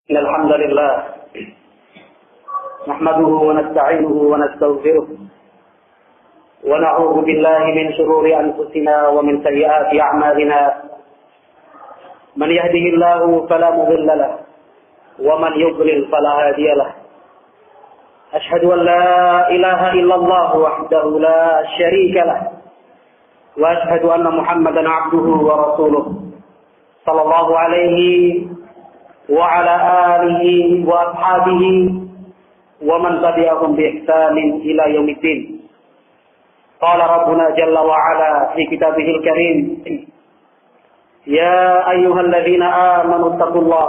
إن الحمد لله نحمده ونستعينه ونستغفره ونعوذ بالله من شرور أنفسنا ومن سيئات أعمالنا من يهده الله فلا مضل له ومن يضلل فلا هادي له أشهد أن لا إله إلا الله وحده لا شريك له وأشهد أن محمدا عبده ورسوله صلى الله عليه وعلى آله وأصحابه ومن تبعهم بإحسان إلى يوم الدين. قال ربنا جل وعلا في كتابه الكريم: يا أيها الذين آمنوا اتقوا الله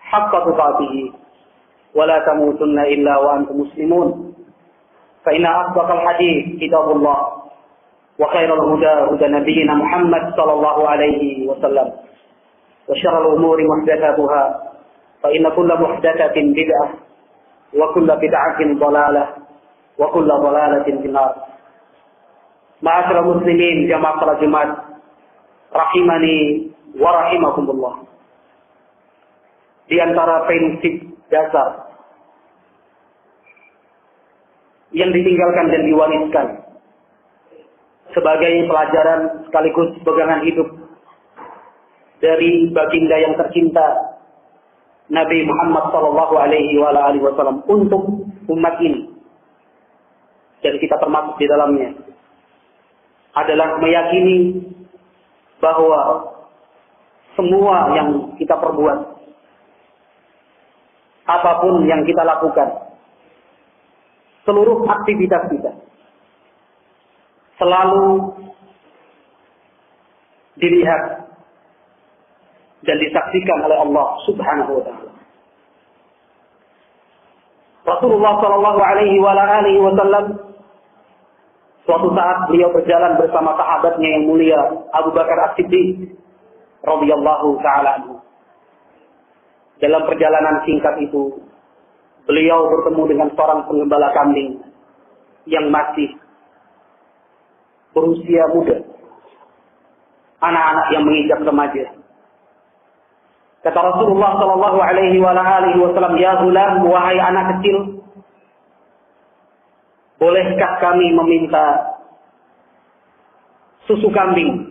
حق تقاته ولا تموتن إلا وأنتم مسلمون فإن أصدق الحديث كتاب الله وخير الهدى هدى نبينا محمد صلى الله عليه وسلم وشر الأمور محدثاتها فإن كل محدثة بدعة وكل بدعة ضلالة وكل ضلالة في النار. Ma'asyiral muslimin jamaah salat Jumat rahimani wa rahimakumullah. Di antara prinsip dasar yang ditinggalkan dan diwariskan sebagai pelajaran sekaligus pegangan hidup dari baginda yang tercinta Nabi Muhammad sallallahu alaihi wasallam untuk umat ini, dan kita termasuk di dalamnya, adalah meyakini bahwa semua yang kita perbuat, apapun yang kita lakukan, seluruh aktivitas kita selalu dilihat dan disaksikan oleh Allah Subhanahu wa taala. Rasulullah sallallahu alaihi wasallam suatu saat beliau berjalan bersama sahabatnya yang mulia Abu Bakar As-Siddiq radhiyallahu taala anhu. Dalam perjalanan singkat itu, beliau bertemu dengan seorang penggembala kambing yang masih berusia muda, anak-anak yang menginjak remaja. Kata Rasulullah sallallahu alaihi wasallam, "Ya ghulam, wahai anak kecil, bolehkah kami meminta susu kambing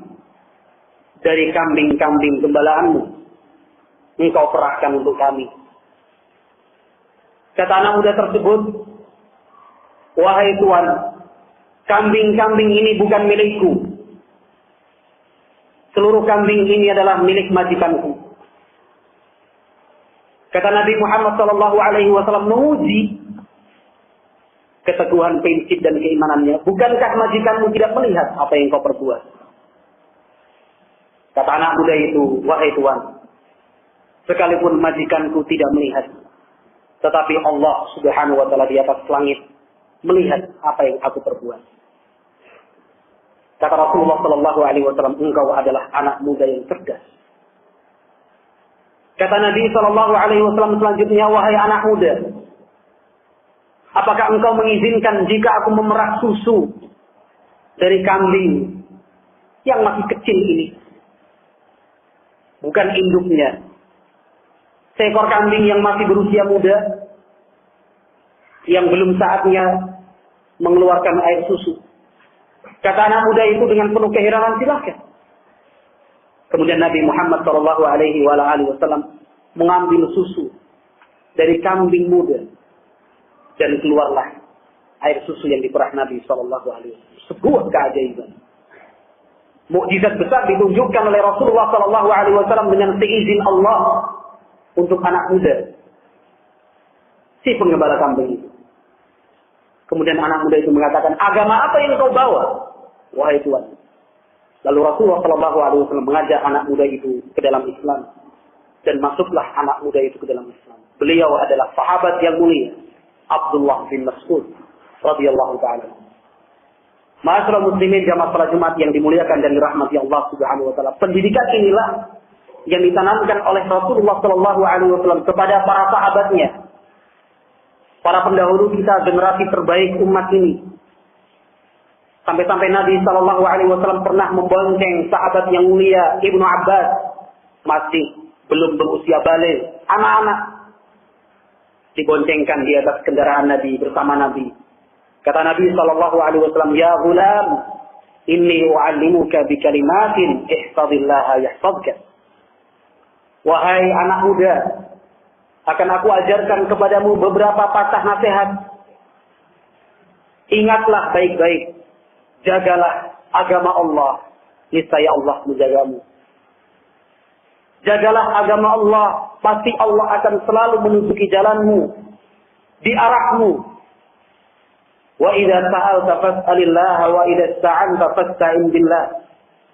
dari kambing-kambing gembalaanmu? Engkau perahkan untuk kami." Kata anak muda tersebut, "Wahai Tuan, kambing-kambing ini bukan milikku. Seluruh kambing ini adalah milik majikanku." Kata Nabi Muhammad sallallahu alaihi wasallam menguji keteguhan prinsip dan keimanannya. "Bukankah majikanmu tidak melihat apa yang kau perbuat?" Kata anak muda itu, "Wahai Tuan, sekalipun majikanku tidak melihat, tetapi Allah Subhanahu wa taala di atas langit melihat apa yang aku perbuat." Kata Rasulullah sallallahu alaihi wasallam, "Engkau adalah anak muda yang cerdas." Kata Nabi sallallahu alaihi wasallam selanjutnya, "Wahai anak muda, apakah engkau mengizinkan jika aku memerah susu dari kambing yang masih kecil ini? Bukan induknya. Seekor kambing yang masih berusia muda, yang belum saatnya mengeluarkan air susu." Kata anak muda itu dengan penuh keheranan, "Silakan." Kemudian Nabi Muhammad sallallahu alaihi wasallam mengambil susu dari kambing muda, dan keluarlah air susu yang diperah Nabi sallallahu alaihi wasallam. Sebuah keajaiban. Mukjizat besar ditunjukkan oleh Rasulullah sallallahu alaihi wasallam dengan seizin Allah untuk anak muda, si penggembala kambing itu. Kemudian anak muda itu mengatakan, "Agama apa yang kau bawa, wahai Tuan?" Lalu Rasulullah sallallahu alaihi wasallam mengajak anak muda itu ke dalam Islam, dan masuklah anak muda itu ke dalam Islam. Beliau adalah sahabat yang mulia, Abdullah bin Mas'ud radhiyallahu taala. Ma'asyiral muslimin jamaah salat Jumat yang dimuliakan dan dirahmati Allah Subhanahu wa taala. Pendidikan inilah yang ditanamkan oleh Rasulullah sallallahu alaihi wasallam kepada para sahabatnya, para pendahulu kita, generasi terbaik umat ini. Sampai-sampai Nabi sallallahu alaihi wasallam pernah membonceng sahabat yang mulia Ibnu Abbas, masih belum berusia balik, anak-anak, diboncengkan di atas kendaraan Nabi bersama Nabi. Kata Nabi sallallahu alaihi wasallam, "Ya ghulam, inni u'allimuka bi kalimatin ihfazillaha yahfazka." Wahai anak muda, akan aku ajarkan kepadamu beberapa patah nasihat. Ingatlah baik-baik, jagalah agama Allah, niscaya Allah menjagamu. Jagalah agama Allah, pasti Allah akan selalu menunjuki jalanmu, diarahmu. Wa idza sa'alta fas'alillah wa idza ista'anta fasta'in billah.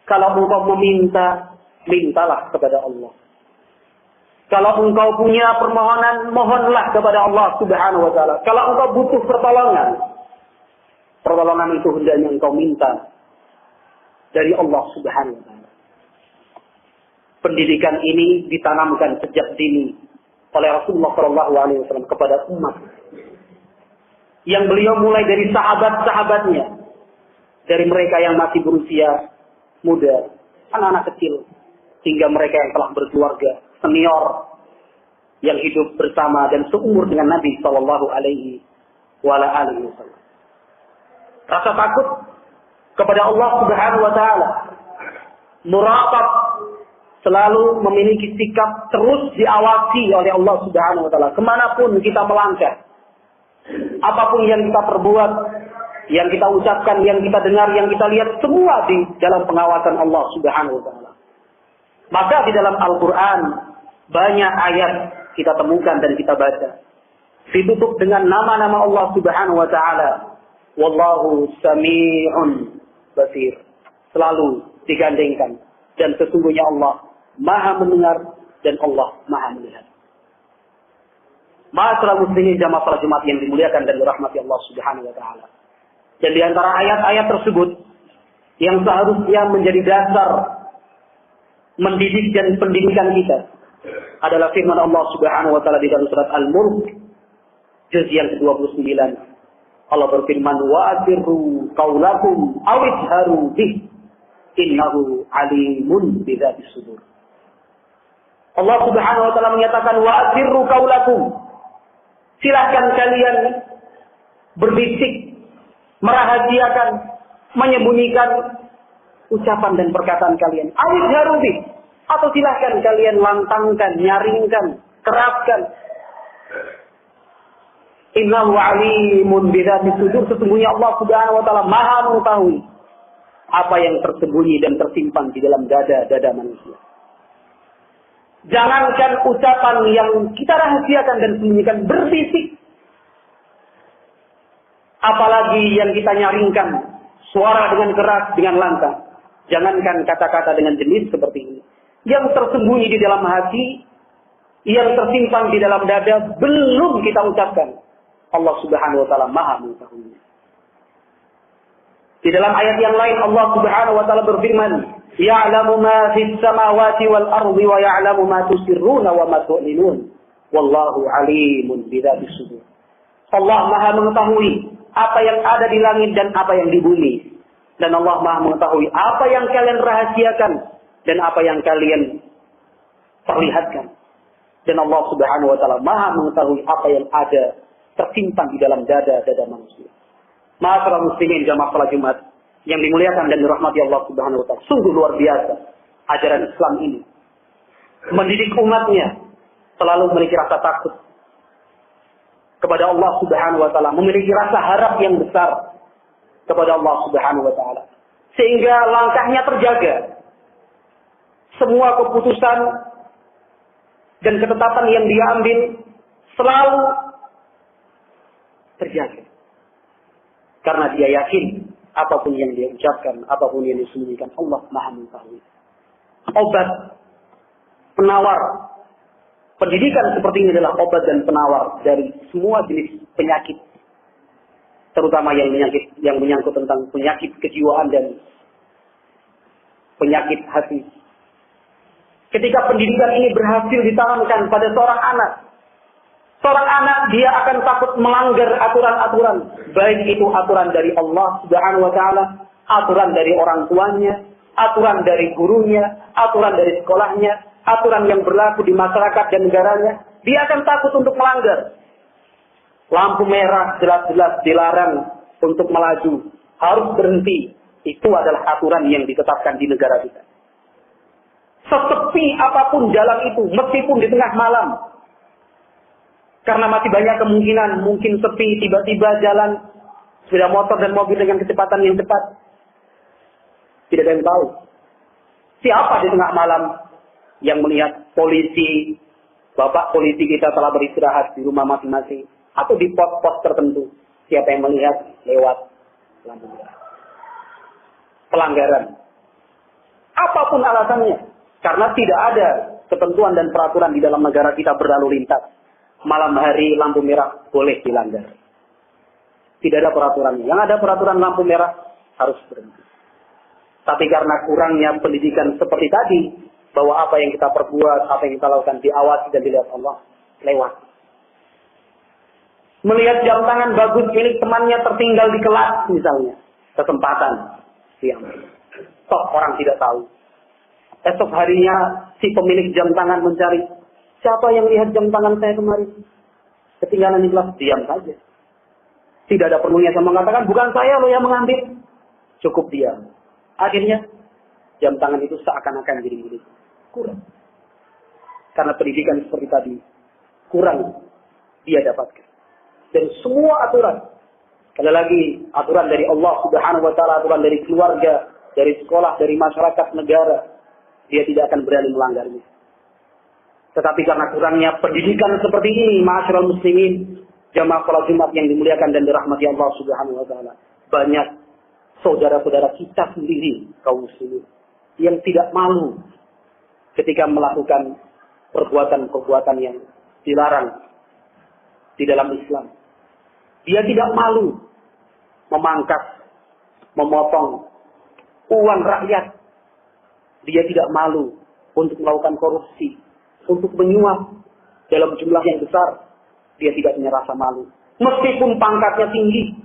Kalau engkau meminta, mintalah kepada Allah. Kalau engkau punya permohonan, mohonlah kepada Allah Subhanahu wa taala. Kalau engkau butuh pertolongan, pertolongan itu hendaknya engkau minta dari Allah Subhanahu wa taala. Pendidikan ini ditanamkan sejak dini oleh Rasulullah sallallahu alaihi wasallam kepada umat. Yang beliau mulai dari sahabat-sahabatnya, dari mereka yang masih berusia muda, anak-anak kecil, hingga mereka yang telah berkeluarga, senior, yang hidup bersama dan seumur dengan Nabi sallallahu alaihi wasallam. Rasa takut kepada Allah Subhanahu wa taala, muraqab, selalu memiliki sikap terus diawasi oleh Allah Subhanahu wa taala kemanapun kita melangkah. Apapun yang kita perbuat, yang kita ucapkan, yang kita dengar, yang kita lihat, semua di dalam pengawasan Allah Subhanahu wa taala. Maka di dalam Al-Qur'an banyak ayat kita temukan dan kita baca ditutup dengan nama-nama Allah Subhanahu wa taala. Wallahu sami'un basir. Selalu digandengkan, dan sesungguhnya Allah Maha mendengar dan Allah Maha melihat. Ma'asyiral muslimin jamaah salat Jumat yang dimuliakan dan dirahmati Allah Subhanahu wa taala. Dan di antara ayat-ayat tersebut yang seharusnya menjadi dasar mendidik dan pendidikan kita adalah firman Allah Subhanahu wa taala di dalam surat Al-Mulk juz yang ke-29. Allah berfirman, "Wa asirru qaulakum aw ijharu bih innahu alimun bidzati sudur." Allah Subhanahu wa taala menyatakan, "Wa asirru qaulakum." Silahkan kalian berbisik, merahasiakan, menyembunyikan ucapan dan perkataan kalian. Awid harubi. Atau silahkan kalian lantangkan, nyaringkan, keraskan. Innahu alimun bidzati sudur. Sesungguhnya Allah Subhanahu wa taala Maha mengetahui apa yang tersembunyi dan tersimpan di dalam dada-dada manusia. Jangankan ucapan yang kita rahasiakan dan sembunyikan, berbisik. Apalagi yang kita nyaringkan, suara dengan keras, dengan lantang. Jangankan kata-kata dengan jenis seperti ini. Yang tersembunyi di dalam hati, yang tersimpan di dalam dada, belum kita ucapkan. Allah Subhanahu wa taala Maha mengetahui. Di dalam ayat yang lain Allah Subhanahu wa taala berfirman, "Ya'lamu ma fis samawati wal ardi wa ya'lamu ma tusirruna wa ma tu'linun. Wallahu 'alimun bidzati sudur." Allah Maha mengetahui apa yang ada di langit dan apa yang di bumi. Dan Allah Maha mengetahui apa yang kalian rahasiakan dan apa yang kalian perlihatkan. Dan Allah Subhanahu wa taala Maha mengetahui apa yang ada tersimpan di dalam dada-dada manusia. Ma'asyiral muslimin jamaah salat Jumat yang dimuliakan dan dirahmati Allah Subhanahu wa taala. Sungguh luar biasa ajaran Islam ini. Mendidik umatnya selalu memiliki rasa takut kepada Allah Subhanahu wa taala, memiliki rasa harap yang besar kepada Allah Subhanahu wa taala. Sehingga langkahnya terjaga. Semua keputusan dan ketetapan yang dia ambil selalu terjaga. Karena dia yakin apapun yang dia ucapkan, apapun yang disembunyikan, Allah Maha mengetahui. Obat penawar pendidikan seperti ini adalah obat dan penawar dari semua jenis penyakit, terutama yang menyangkut tentang penyakit kejiwaan dan penyakit hati. Ketika pendidikan ini berhasil ditanamkan pada seorang anak dia akan takut melanggar aturan-aturan, baik itu aturan dari Allah Subhanahu wa taala, aturan dari orang tuanya, aturan dari gurunya, aturan dari sekolahnya, aturan yang berlaku di masyarakat dan negaranya. Dia akan takut untuk melanggar. lampu merah jelas-jelas dilarang untuk melaju, harus berhenti. Itu adalah aturan yang ditetapkan di negara kita. Sesepi apapun jalan itu, meskipun di tengah malam, karena masih banyak kemungkinan, mungkin sepi, tiba-tiba jalan sepeda motor dan mobil dengan kecepatan yang cepat. Tidak ada yang tahu. Siapa di tengah malam yang melihat polisi, bapak polisi kita telah beristirahat di rumah masing-masing, atau di pos-pos tertentu. Siapa yang melihat lewat lampu merah. Pelanggaran. Apapun alasannya. Karena tidak ada ketentuan dan peraturan di dalam negara kita berlalu lintas. Malam hari lampu merah boleh dilanggar. Tidak ada peraturannya. Yang ada peraturan lampu merah harus berhenti. Tapi karena kurangnya pendidikan seperti tadi, bahwa apa yang kita perbuat, apa yang kita lakukan diawasi dan dilihat Allah, lewat. Melihat jam tangan bagus milik temannya tertinggal di kelas misalnya, kesempatan diambil. Toh orang tidak tahu. Esok harinya si pemilik jam tangan mencari, siapa yang lihat jam tangan saya kemarin? Ketinggalan di kelas, diam saja. Tidak ada perlunya saya mengatakan, bukan saya loh yang mengambil. Cukup diam. Akhirnya, jam tangan itu seakan-akan jadi milik. Kurang. Karena pendidikan seperti tadi, kurang dia dapatkan. Dan semua aturan, sekali lagi, aturan dari Allah Subhanahu wa Ta'ala, aturan dari keluarga, dari sekolah, dari masyarakat, negara, dia tidak akan berani melanggarnya. Tetapi karena kurangnya pendidikan seperti ini, ma'asyiral muslimin, jamaah salat Jumat yang dimuliakan dan dirahmati Allah Subhanahu wa Ta'ala, banyak saudara-saudara kita sendiri, kaum muslimin, yang tidak malu ketika melakukan perbuatan-perbuatan yang dilarang di dalam Islam. Dia tidak malu memangkas, memotong uang rakyat. Dia tidak malu untuk melakukan korupsi, untuk menyuap dalam jumlah yang besar. Dia tidak punya rasa malu. Meskipun pangkatnya tinggi,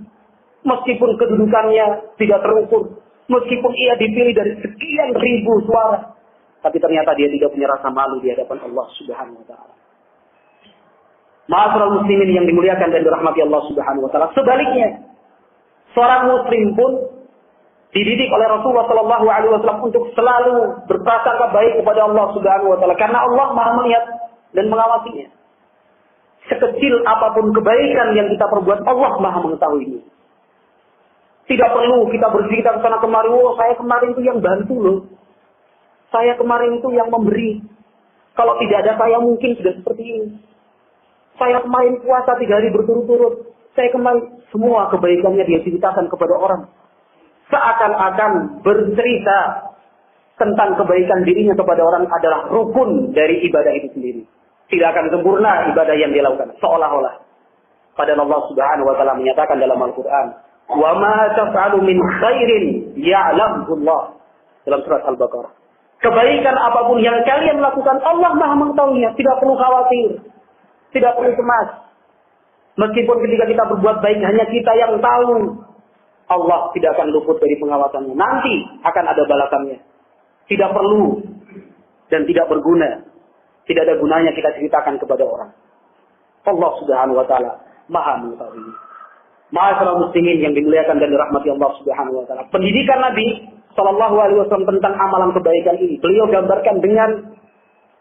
meskipun kedudukannya tidak terukur, meskipun ia dipilih dari sekian ribu suara, tapi ternyata dia tidak punya rasa malu di hadapan Allah Subhanahu wa Ta'ala. Ma'asyiral muslimin yang dimuliakan dan dirahmati Allah Subhanahu wa Ta'ala. Sebaliknya, seorang muslim pun dididik oleh Rasulullah Shallallahu Alaihi Wasallam untuk selalu berprasangka baik kepada Allah Subhanahu Wa Taala, karena Allah Maha melihat dan mengawasinya. Sekecil apapun kebaikan yang kita perbuat, Allah Maha mengetahuinya. Tidak perlu kita bercerita ke sana kemari, oh saya kemarin itu yang bantu loh, saya kemarin itu yang memberi. Kalau tidak ada saya mungkin sudah seperti ini. Saya kemarin puasa 3 hari berturut-turut. Saya kemarin semua kebaikannya dia ceritakan kepada orang. Seakan-akan bercerita tentang kebaikan dirinya kepada orang adalah rukun dari ibadah itu sendiri. Tidak akan sempurna ibadah yang dia lakukan. Seolah-olah. Padahal Allah Subhanahu wa Ta'ala menyatakan dalam Al-Quran, "Wa ma taf'alu min khairin ya'lamhu Allah." Dalam surat Al-Baqarah. Kebaikan apapun yang kalian lakukan, Allah Maha mengetahuinya. Tidak perlu khawatir. Tidak perlu cemas. Meskipun ketika kita berbuat baik hanya kita yang tahu, Allah tidak akan luput dari pengawasannya. Nanti akan ada balasannya. Tidak perlu dan tidak berguna. Tidak ada gunanya kita ceritakan kepada orang. Allah Subhanahu wa Ta'ala Maha mengetahui. Ma'asyiral muslimin yang dimuliakan dan dirahmati Allah Subhanahu wa Ta'ala. Pendidikan Nabi Shallallahu Alaihi Wasallam tentang amalan kebaikan ini, beliau gambarkan dengan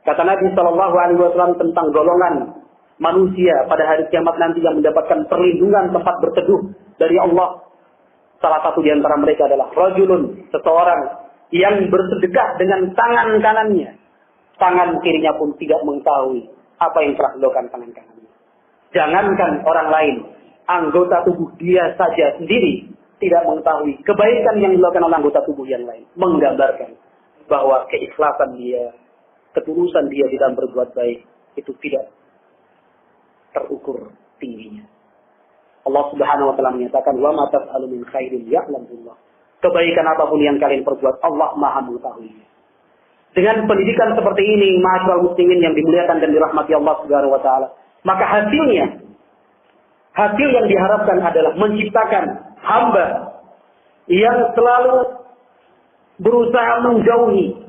kata Nabi Shallallahu Alaihi Wasallam tentang golongan manusia pada hari kiamat nanti yang mendapatkan perlindungan tempat berteduh dari Allah. Salah satu di antara mereka adalah rajulun, seseorang yang bersedekah dengan tangan kanannya. Tangan kirinya pun tidak mengetahui apa yang telah dilakukan tangan kanannya. Jangankan orang lain, anggota tubuh dia saja sendiri tidak mengetahui kebaikan yang dilakukan oleh anggota tubuh yang lain. Menggambarkan bahwa keikhlasan dia, ketulusan dia di dalam berbuat baik itu tidak terukur tingginya. Allah Subhanahu wa Ta'ala menyatakan, "Wa ma taf'alu min khairin ya'lamullah." Kebaikan apapun yang kalian perbuat, Allah Maha mengetahuinya. Dengan pendidikan seperti ini, ma'asyiral muslimin yang dimuliakan dan dirahmati Allah Subhanahu wa Ta'ala, maka hasil yang diharapkan adalah menciptakan hamba yang selalu berusaha menjauhi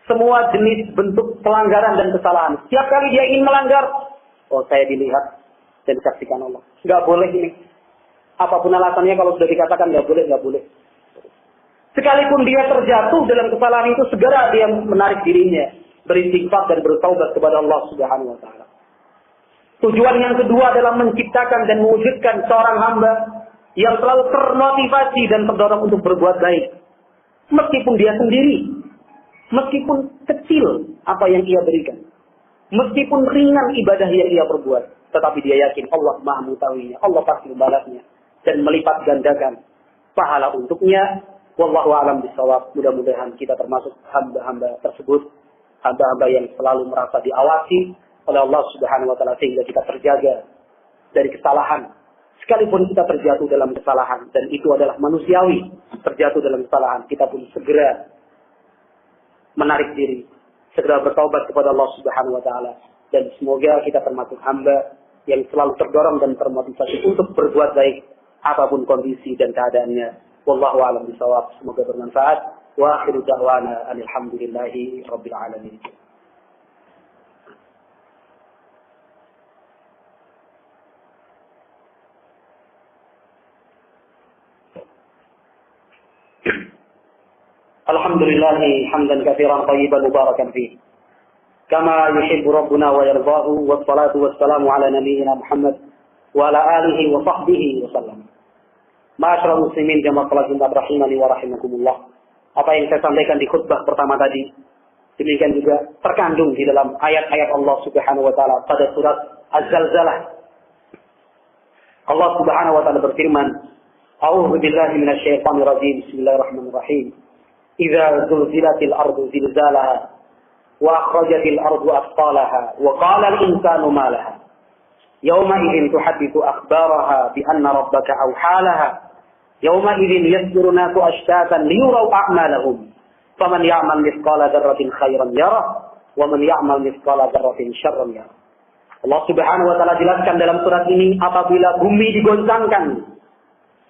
semua jenis bentuk pelanggaran dan kesalahan. Setiap kali dia ingin melanggar, oh saya dilihat, dan disaksikan Allah. Nggak boleh ini. Apapun alasannya kalau sudah dikatakan nggak boleh, nggak boleh. Sekalipun dia terjatuh dalam kesalahan itu, segera dia menarik dirinya, beristighfar dan bertaubat kepada Allah Subhanahu wa taala. Tujuan yang kedua adalah menciptakan dan mewujudkan seorang hamba yang selalu termotivasi dan terdorong untuk berbuat baik. Meskipun dia sendiri, meskipun kecil apa yang ia berikan, meskipun ringan ibadah yang ia perbuat, tetapi dia yakin Allah Maha mengetahuinya, Allah pasti membalasnya dan melipat gandakan pahala untuknya. Wallahu a'lam bishawab. Mudah-mudahan kita termasuk hamba-hamba tersebut, hamba-hamba yang selalu merasa diawasi oleh Allah Subhanahu wa taala sehingga kita terjaga dari kesalahan. Sekalipun kita terjatuh dalam kesalahan dan itu adalah manusiawi, terjatuh dalam kesalahan, kita pun segera menarik diri, segera bertaubat kepada Allah Subhanahu wa taala dan semoga kita termasuk hamba yang selalu terdorong dan termotivasi untuk berbuat baik apapun kondisi dan keadaannya. Wallahu a'lam bishawab. Semoga bermanfaat. Wa akhiru da'wana alhamdulillahi rabbil alamin. Alhamdulillahi hamdan katsiran thayyiban mubarakan fihi. Kama yuhibbu rabbuna wa yardahu, wassalatu wassalamu ala nabiyyina Muhammad wa ala alihi wa sahbihi wa sallam. Ma'asyiral muslimin jamaah salat Jumat rahimani wa rahimakumullah. Apa yang saya sampaikan di khutbah pertama tadi, demikian juga terkandung di dalam ayat-ayat Allah Subhanahu wa taala pada surat Az-Zalzalah. Allah Subhanahu wa taala berfirman, "A'udzu billahi minasyaitonir rajim. Bismillahirrahmanirrahim. Idza zulzilatil ardu zilzalaha wa akhrajatil ardu athqalaha wa qala al-insanu ma laha. Yawma idzin tuhaddithu akhbaraha bi anna rabbaka awhalaha. Yawma idzin yasduru nasu ashtatan liyuraw a'malahum. Faman ya'mal mithqala dzarratin khairan yarah wa man ya'mal mithqala dzarratin syarran yarah." Allah Subhanahu wa taala jelaskan dalam surat ini apabila bumi digoncangkan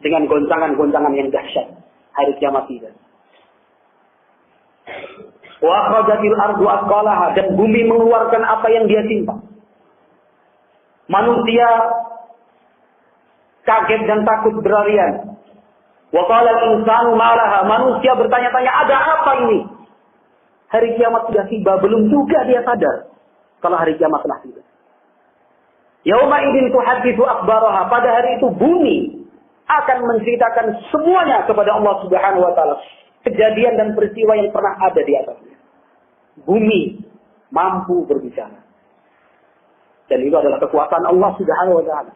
dengan goncangan-goncangan yang dahsyat, hari kiamat tiba. Wa akhrajatil ardu athqalaha, dan bumi mengeluarkan apa yang dia simpan. Manusia kaget dan takut berlarian. Wa qala al-insanu ma laha, manusia bertanya-tanya, ada apa ini? Hari kiamat sudah tiba, belum juga dia sadar kalau hari kiamat telah tiba. Yauma idzin tuhadditsu akhbaraha, pada hari itu bumi akan menceritakan semuanya kepada Allah Subhanahu wa taala, kejadian dan peristiwa yang pernah ada di atasnya. Bumi mampu berbicara. Dan itu adalah kekuatan Allah Subhanahu wa taala.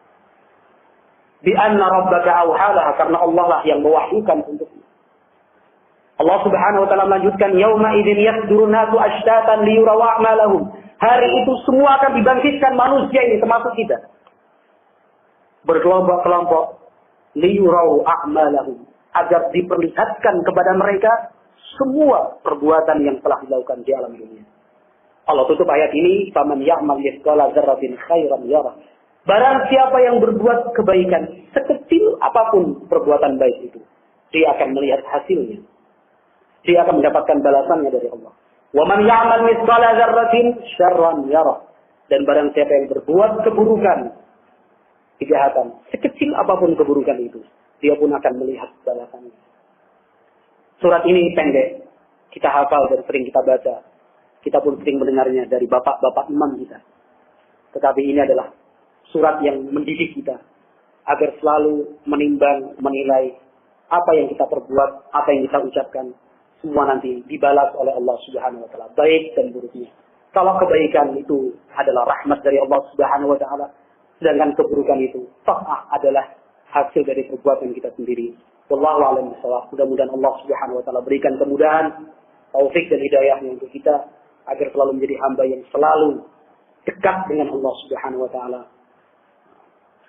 Bi anna rabbaka awhalaha, karena Allah lah yang mewahyukan untuknya. Allah Subhanahu wa taala melanjutkan, yauma idzin yasdurun nasu ashtatan liyuraw a'malahum. Hari itu semua akan dibangkitkan manusia ini termasuk kita. Berkelompok-kelompok, liyuraw a'malahum, agar diperlihatkan kepada mereka semua perbuatan yang telah dilakukan di alam dunia. Allah tutup ayat ini, faman ya'mal mithqala dzarratin khairan yarah. Barang siapa yang berbuat kebaikan, sekecil apapun perbuatan baik itu, dia akan melihat hasilnya. Dia akan mendapatkan balasannya dari Allah. Wa man ya'mal mithqala dzarratin syarran yarah. Dan barang siapa yang berbuat keburukan, kejahatan, sekecil apapun keburukan itu, dia pun akan melihat balasannya. Surat ini pendek, kita hafal dan sering kita baca. Kita pun sering mendengarnya dari bapak-bapak imam kita. Tetapi ini adalah surat yang mendidik kita agar selalu menimbang, menilai apa yang kita perbuat, apa yang kita ucapkan, semua nanti dibalas oleh Allah Subhanahu wa taala, baik dan buruknya. Kalau kebaikan itu adalah rahmat dari Allah Subhanahu wa taala, sedangkan keburukan itu adalah hasil dari perbuatan kita sendiri. Wallahu a'lam bishawab. Mudah-mudahan Allah Subhanahu wa taala berikan kemudahan, taufik dan hidayahnya untuk kita agar selalu menjadi hamba yang selalu dekat dengan Allah Subhanahu wa taala.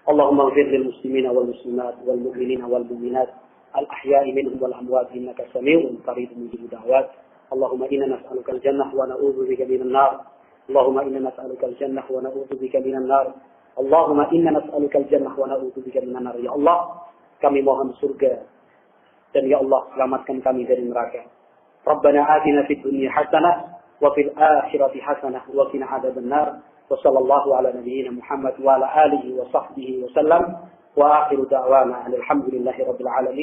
Allahumma ighfir lil muslimina wal muslimat wal mu'minina wal mu'minat al ahya'i minhum wal amwat innaka samii'un qaribun mujibud da'wat. Allahumma inna nas'aluka al jannah wa na'udzu bika minan nar. Allahumma inna nas'aluka al jannah wa na'udzu bika minan nar. Allahumma inna nas'aluka al jannah wa na'udzu bika minan nar. Ya Allah, kami mohon surga, dan ya Allah selamatkan kami dari neraka. Rabbana atina fid dunya hasanah wa fil akhirati hasanah wa qina adzabannar. Wassallallahu ala nabiyyina Muhammad wa ala alihi wa sahbihi wa sallam. Wa akhiru da'wana alhamdulillahi rabbil alamin.